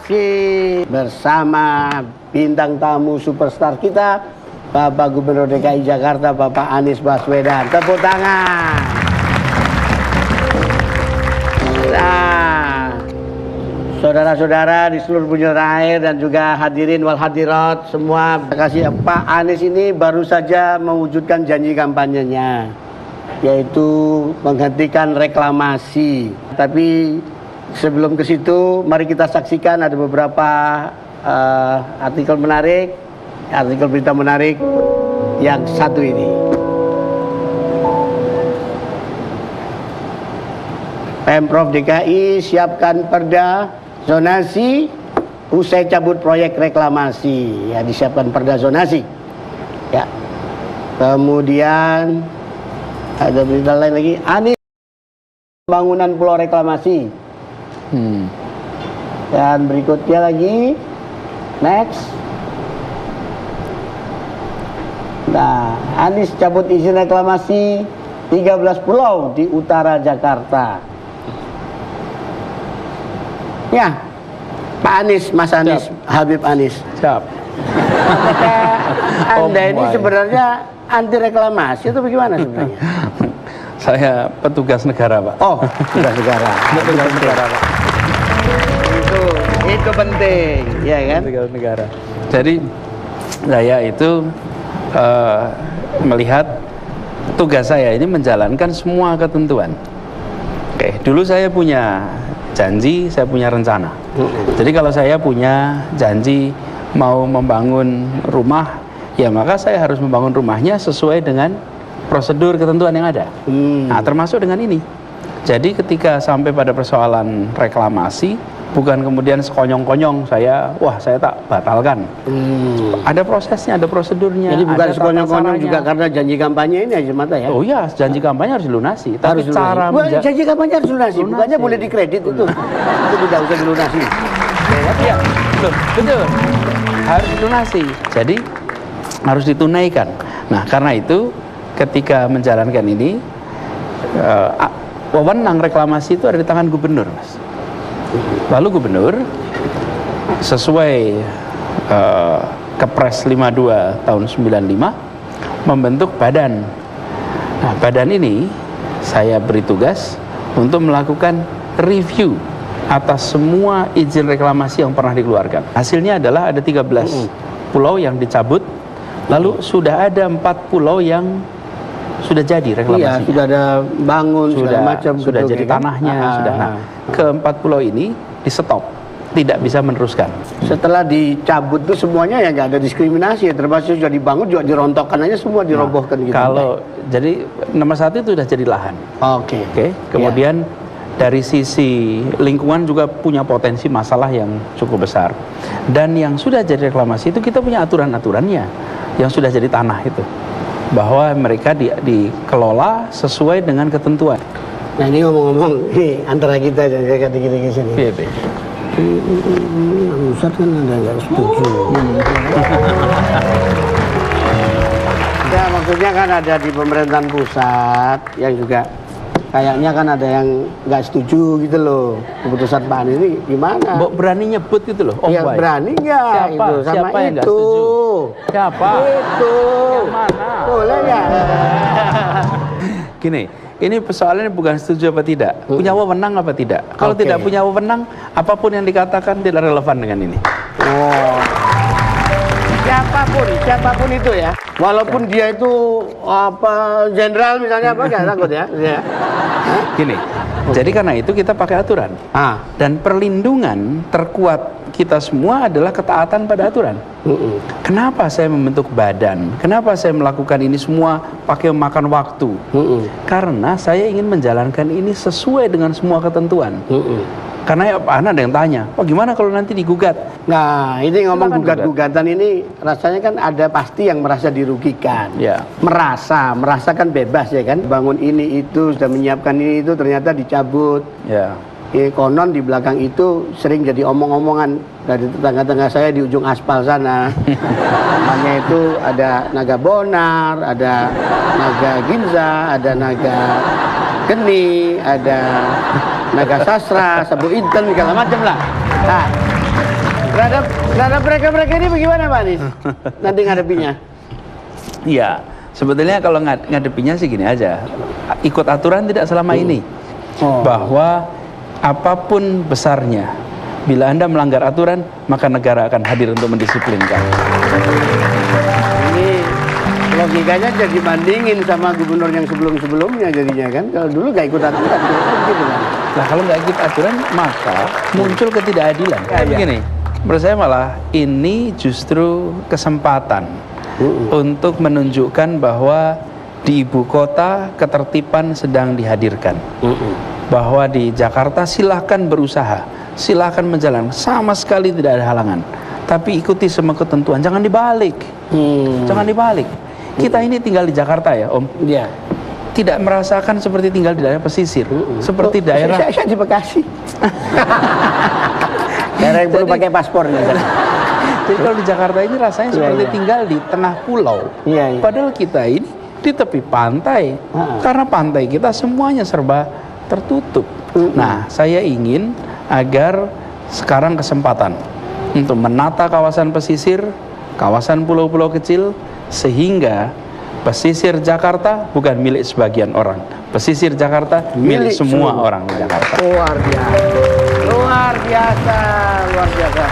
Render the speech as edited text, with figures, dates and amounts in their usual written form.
masih bersama bintang tamu superstar kita, Bapak Gubernur DKI Jakarta, Bapak Anies Baswedan. Tepuk tangan. Nah, saudara-saudara di seluruh penjuru air dan juga hadirin wal hadirat semua, terima kasih. Pak Anies ini baru saja mewujudkan janji kampanyenya, yaitu menghentikan reklamasi. Tapi sebelum ke situ, mari kita saksikan ada beberapa artikel menarik, artikel berita menarik yang satu ini. Pemprov DKI siapkan perda zonasi usai cabut proyek reklamasi. Ya, disiapkan perda zonasi. Ya. Kemudian ada berita lain lagi. Anies pembangunan pulau reklamasi. Dan berikutnya lagi, next. Nah, Anies cabut izin reklamasi 13 pulau di utara Jakarta. Ya, Pak Anies, Mas Anies, siap. Habib Anies. Siap. Anda ini sebenarnya anti reklamasi atau bagaimana sebenarnya? Saya petugas negara, Pak. Oh, petugas negara. Petugas negara, Pak. Itu penting, ya kan? Petugas negara. Jadi saya itu melihat tugas saya ini menjalankan semua ketentuan. Oke, dulu saya punya janji, saya punya rencana. Jadi kalau saya punya janji mau membangun rumah, ya maka saya harus membangun rumahnya sesuai dengan prosedur ketentuan yang ada. Nah, termasuk dengan ini. Jadi ketika sampai pada persoalan reklamasi, bukan kemudian sekonyong-konyong saya tak batalkan. Ada prosesnya, ada prosedurnya. Jadi bukan sekonyong-konyong juga karena janji kampanye ini aja mata ya? Oh iya, janji kampanye harus dilunasi. Tapi harus cara janji kampanye harus dilunasi. Bukannya boleh dikredit itu. Itu tidak usah dilunasi. Ya, betul. Harus dilunasi. Jadi harus ditunaikan. Nah, karena itu ketika menjalankan ini, wewenang reklamasi itu ada di tangan gubernur, Mas. Lalu gubernur sesuai Kepres 52 tahun 95 membentuk badan. Nah, badan ini saya beri tugas untuk melakukan review atas semua izin reklamasi yang pernah dikeluarkan. Hasilnya adalah ada 13 pulau yang dicabut, lalu sudah ada 4 pulau yang sudah jadi reklamasinya. Iya, sudah ada bangun, segala macam. Sudah jadi tanahnya, sudah. Nah, ke-4 pulau ini di stop, tidak bisa meneruskan. Setelah dicabut itu semuanya ya nggak ada diskriminasi, termasuk sudah dibangun juga dirontokkan aja semua, dirobohkan gitu. Kalau jadi nomor 1 itu sudah jadi lahan. Oke. Kemudian dari sisi lingkungan juga punya potensi masalah yang cukup besar. Dan yang sudah jadi reklamasi itu kita punya aturan-aturannya yang sudah jadi tanah itu, bahwa mereka dikelola sesuai dengan ketentuan. Nah, ini ngomong-ngomong antara kita dan dikit-dikit sini. Iya, Ustadz kan ada nggak setuju. Ya, maksudnya kan ada di pemerintahan pusat yang juga kayaknya kan ada yang nggak setuju gitu loh keputusan Pak Anies ini gimana? Berani nyebut gitu loh? Ya berani nggak? Siapa? Itu sama siapa yang nggak setuju? Siapa? Itu. Yang mana? Boleh nggak? Gini, ini persoalannya bukan setuju apa tidak, punya wewenang apa tidak. Kalau tidak punya wewenang, apapun yang dikatakan tidak relevan dengan ini. Oh. Siapapun itu ya, walaupun dia itu apa jenderal misalnya apa nggak takut ya. Gini, jadi karena itu kita pakai aturan. Dan perlindungan terkuat kita semua adalah ketaatan pada aturan. Kenapa saya membentuk badan? Kenapa saya melakukan ini semua pakai makan waktu? Karena saya ingin menjalankan ini sesuai dengan semua ketentuan. Karena ya, ada yang tanya, oh gimana kalau nanti digugat? Nah, ini ngomong gugat-gugatan ini rasanya kan ada pasti yang merasa dirugikan. Ya. Merasa kan bebas ya kan. Bangun ini itu, sudah menyiapkan ini itu ternyata dicabut. Ya. Konon di belakang itu sering jadi omong-omongan dari tetangga-tetangga saya di ujung aspal sana. Namanya itu ada naga bonar, ada naga ginza, ada naga geni, ada naga sastra, sabu inten, segala macam lah. Nah, Terhadap mereka ini bagaimana Pak Anies? Nanti ngadepinya? Iya, sebetulnya kalau ngadepinya sih gini aja, ikut aturan tidak selama ini, bahwa apapun besarnya, bila Anda melanggar aturan, maka negara akan hadir untuk mendisiplinkan. Ini logikanya jadi bandingin sama gubernur yang sebelum-sebelumnya jadinya kan, kalau dulu nggak ikut aturan, gitu kan? Nah kalau nggak ikut aturan, maka muncul ketidakadilan. Begini, menurut saya malah ini justru kesempatan untuk menunjukkan bahwa di ibu kota ketertiban sedang dihadirkan. Bahwa di Jakarta silahkan berusaha, silahkan menjalankan, sama sekali tidak ada halangan. Tapi ikuti semua ketentuan, jangan dibalik. Jangan dibalik. Kita ini tinggal di Jakarta ya Om. Iya. Tidak merasakan seperti tinggal di daerah pesisir, seperti daerah. Saya di Bekasi. Daerah yang perlu pakai paspor nih. Jadi kalau di Jakarta ini rasanya seperti tinggal di tengah pulau. Padahal kita ini di tepi pantai. Karena pantai kita semuanya serba tertutup. Nah, saya ingin agar sekarang kesempatan untuk menata kawasan pesisir, kawasan pulau-pulau kecil, sehingga pesisir Jakarta bukan milik sebagian orang. Pesisir Jakarta milik semua orang di Jakarta. Luar biasa. Luar biasa. Luar biasa.